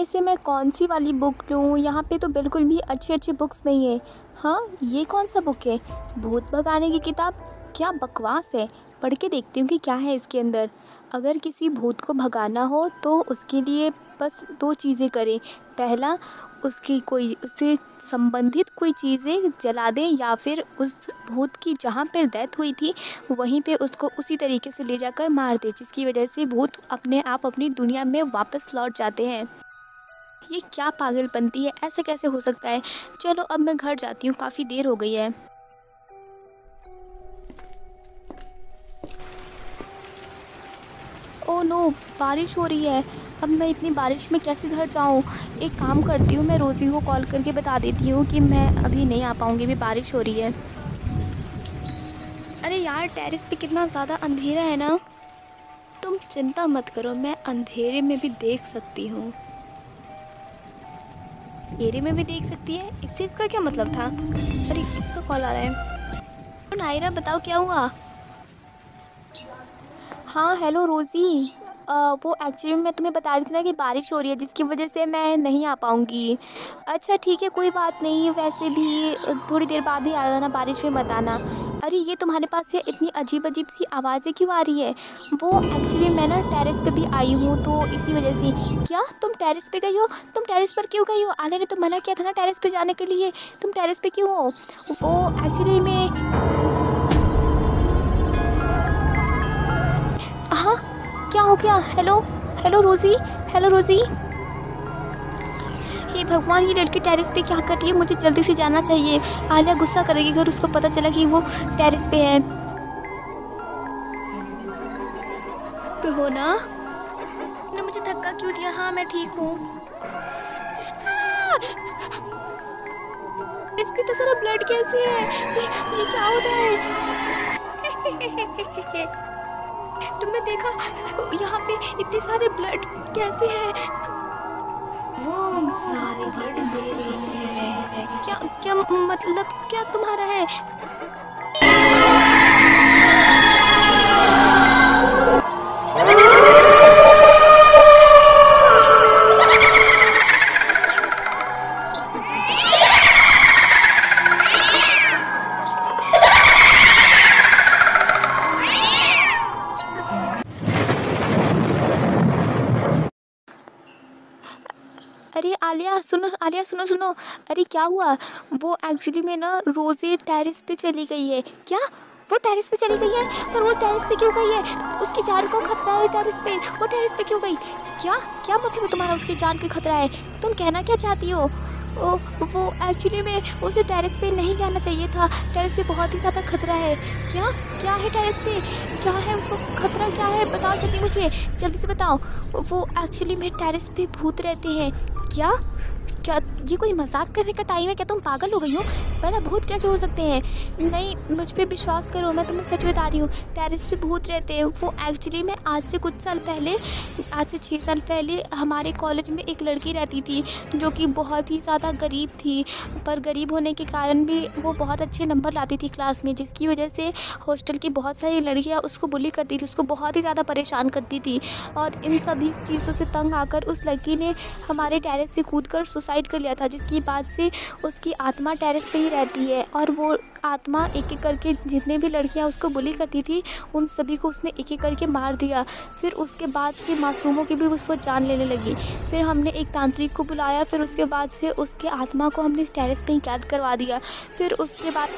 वैसे मैं कौन सी वाली बुक लूँ? यहाँ पे तो बिल्कुल भी अच्छी-अच्छी बुक्स नहीं है। हाँ, ये कौन-सा बुक है? भूत भगाने की किताब? क्या बकवास है! पढ़ के देखती हूँ कि क्या है इसके अंदर। अगर किसी भूत को भगाना हो तो उसके लिए बस 2 चीज़ें करें। पहला, उससे संबंधित कोई चीज़ें जला दें या फिर उस भूत की जहाँ पे डेथ हुई थी वहीं पे उसको उसी तरीके से ले जाकर मार दें, जिसकी वजह से भूत अपने आप अपनी दुनिया में वापस लौट जाते हैं। ये क्या पागलपंती है, ऐसे कैसे हो सकता है? चलो अब मैं घर जाती हूँ, काफ़ी देर हो गई है। Oh no! बारिश हो रही है। अब मैं इतनी बारिश में कैसे घर जाऊँ? एक काम करती हूँ, मैं रोज़ी को कॉल करके बता देती हूँ कि मैं अभी नहीं आ पाऊँगी, अभी बारिश हो रही है। अरे यार, टेरेस पे कितना ज़्यादा अंधेरा है ना। तुम चिंता मत करो, मैं अंधेरे में भी देख सकती हूँ। अंधेरे में भी देख सकती है? इससे इसका क्या मतलब था? अरे इसका कॉल आ रहा है। तो नायरा बताओ क्या हुआ? हाँ हेलो रोज़ी। वो एक्चुअली मैं तुम्हें बता रही थी ना कि बारिश हो रही है जिसकी वजह से मैं नहीं आ पाऊँगी। अच्छा ठीक है, कोई बात नहीं, वैसे भी थोड़ी देर बाद ही आ जाना, बारिश में मत आना। अरे ये तुम्हारे पास से इतनी अजीब-अजीब सी आवाज़ें क्यों आ रही है? वो एक्चुअली मैं ना टेरेस पे भी आई हूँ तो इसी वजह से। क्या तुम टेरेस पे गई हो? तुम टेरेस पर क्यों गई हो? आलिया ने तो मना किया था ना टेरेस पे जाने के लिए, तुम टेरेस पे क्यों हो? वो एक्चुअली मैं हाँ, क्या हो गया? हेलो हेलो रोज़ी, हेलो रोज़ी। हे भगवान, ये लड़की टेरेस पे क्या कर रही है? मुझे जल्दी से जाना चाहिए। आलिया गुस्सा करेगी अगर उसको पता चला कि वो टेरेस पे है। तो हो ना? तुमने मुझे धक्का क्यों दिया? हाँ मैं ठीक हूँ। इस पे तो सारा ब्लड कैसे है? ये क्या हो रहा है? तुमने देखा यहाँ पे इतने सारे ब्लड कैसे हैं? वो सारे ब्लड मेरे हैं। क्या क्या मतलब क्या तुम्हारा है? अरे आलिया सुनो सुनो। अरे क्या हुआ? वो एक्चुअली में ना रोज़ी टेरेस पे चली गई है। क्या वो टेरेस पे चली गई है? पर वो टेरेस पे क्यों गई है? उसकी जान को खतरा है टेरेस पे, वो टेरेस पे क्यों गई? क्या क्या मतलब है तुम्हारा उसकी जान की खतरा है? तुम कहना क्या चाहती हो? वो एक्चुअली में उसे टेरेस पे नहीं जाना चाहिए था। टेरेस पे बहुत ही ज़्यादा खतरा है। क्या क्या है टेरेस पे? क्या है उसको खतरा? क्या है बताओ जल्दी, मुझे जल्दी से बताओ। वो एक्चुअली में टेरेस पे भूत रहते हैं। क्या क्या ये कोई मजाक करने का टाइम है? क्या तुम पागल हो गई हो? पहला भूत कैसे हो सकते हैं? नहीं, मुझ पे विश्वास करो, मैं तुम्हें सच बता रही हूँ। टेरेस पे भूत रहते हैं। वो एक्चुअली में आज से 6 साल पहले हमारे कॉलेज में एक लड़की रहती थी जो कि बहुत ही ज़्यादा गरीब थी, पर गरीब होने के कारण भी वो बहुत अच्छे नंबर लाती थी क्लास में, जिसकी वजह से हॉस्टल की बहुत सारी लड़कियाँ उसको बुली करती थी, उसको बहुत ही ज़्यादा परेशान करती थी। और इन सभी चीज़ों से तंग आकर उस लड़की ने हमारे टेरेस से कूदकर सुसाइड कर लिया था, जिसकी बाद से उसकी आत्मा टेरेस पे ही रहती है। और वो आत्मा एक एक करके जितने भी लड़कियां उसको बुली करती थी उन सभी को उसने एक एक करके मार दिया। फिर उसके बाद से मासूमों की भी उसको जान लेने लगी। फिर हमने एक तांत्रिक को बुलाया, फिर उसके बाद से उसके आत्मा को हमने टेरेस पे ही कैद करवा दिया। फिर उसके बाद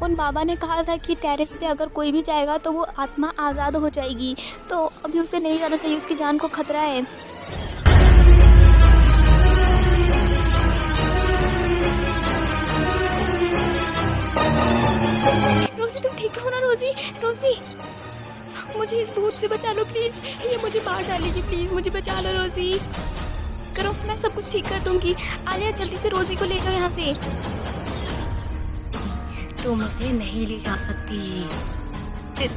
उन बाबा ने कहा था कि टेरेस पे अगर कोई भी जाएगा तो वो आत्मा आज़ाद हो जाएगी, तो अभी उसे नहीं जाना चाहिए, उसकी जान को खतरा है। रोज़ी तुम ठीक हो ना? रोज़ी मुझे इस भूत से बचा लो प्लीज़, ये मुझे मार डालेगी, प्लीज़ मुझे बचा लो रोज़ी। करो, मैं सब कुछ ठीक कर दूंगी। आलिया जल्दी से रोज़ी को ले जाओ यहाँ से। तुम उसे नहीं ले जा सकती।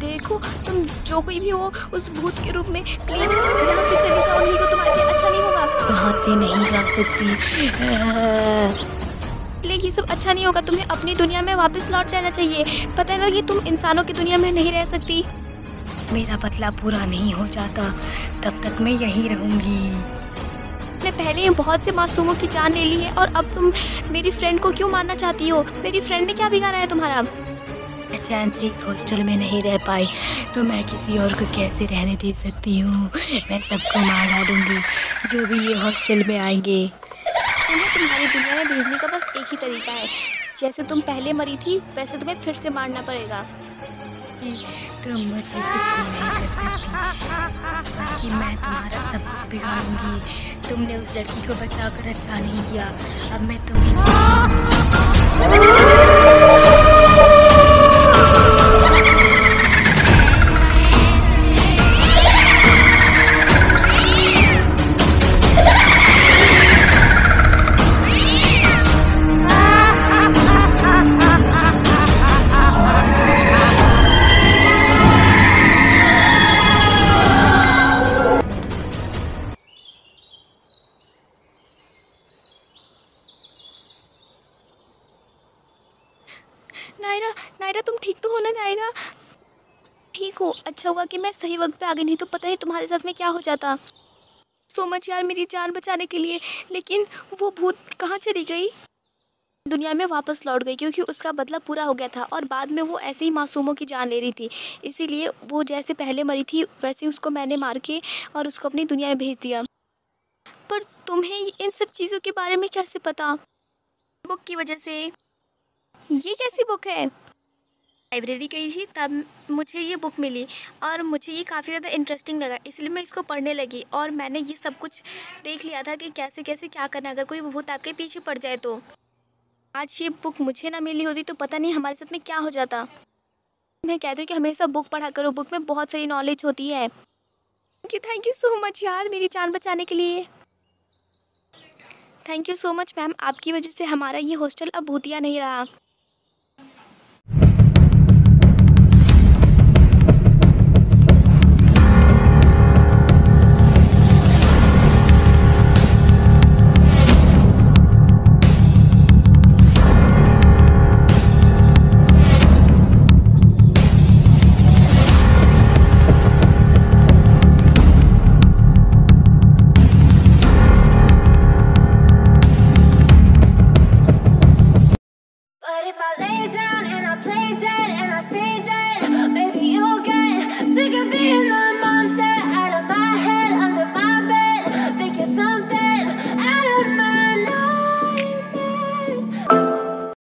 देखो तुम जो कोई भी हो उस भूत के रूप में, प्लीज़ यहाँ से चले जाओ, नहीं तो तुम्हारे लिए अच्छा नहीं होगा। यहाँ से नहीं जा सकती। ये सब अच्छा नहीं होगा, तुम्हें अपनी दुनिया में वापस लौट जाना चाहिए। पता है ना कि तुम इंसानों की दुनिया में नहीं रह सकती। मेरा बदला पूरा नहीं हो जाता तब तक मैं यहीं रहूँगी। मैंने पहले ही बहुत से मासूमों की जान ले ली है और अब तुम मेरी फ्रेंड को क्यों मारना चाहती हो? मेरी फ्रेंड ने क्या बिगाड़ा है तुम्हारा? मैं चैन से इस हॉस्टल में नहीं रह पाई तो मैं किसी और को कैसे रहने दे सकती हूँ। मैं सबको मार डालूंगी जो भी ये हॉस्टल में आएंगे। तुम्हें तुम्हारी दुनिया में भेजने का बस एक ही तरीका है, जैसे तुम पहले मरी थी वैसे तुम्हें फिर से मारना पड़ेगा। तुम मुझे कुछ भी नहीं कर सकती, बल्कि मैं तुम्हारा सब कुछ बिगाड़ूंगी। तुमने उस लड़की को बचाकर अच्छा नहीं किया, अब मैं तुम्हें नायरा, नायरा तुम ठीक तो हो ना नायरा? ठीक हो? अच्छा हुआ कि मैं सही वक्त पे आ गई, नहीं तो पता नहीं तुम्हारे साथ में क्या हो जाता। सो मच यार मेरी जान बचाने के लिए। लेकिन वो भूत कहाँ चली गई? दुनिया में वापस लौट गई क्योंकि उसका बदला पूरा हो गया था और बाद में वो ऐसे ही मासूमों की जान ले रही थी। इसीलिए वो जैसे पहले मरी थी वैसे ही उसको मैंने मार के और उसको अपनी दुनिया में भेज दिया। पर तुम्हें इन सब चीज़ों के बारे में कैसे पता? बुक की वजह से। ये कैसी बुक है? लाइब्रेरी गई थी तब मुझे ये बुक मिली और मुझे ये काफ़ी ज़्यादा इंटरेस्टिंग लगा, इसलिए मैं इसको पढ़ने लगी और मैंने ये सब कुछ देख लिया था कि कैसे कैसे क्या करना है अगर कोई भूत आपके पीछे पड़ जाए तो। आज ये बुक मुझे ना मिली होती तो पता नहीं हमारे साथ में क्या हो जाता। मैं कहती हूँ कि हमेशा बुक पढ़ा करो, बुक में बहुत सारी नॉलेज होती है। थैंक यू सो मच यार मेरी जान बचाने के लिए। Thank you so much ma'am, आपकी वजह से हमारा ये हॉस्टल अब भूतिया नहीं रहा।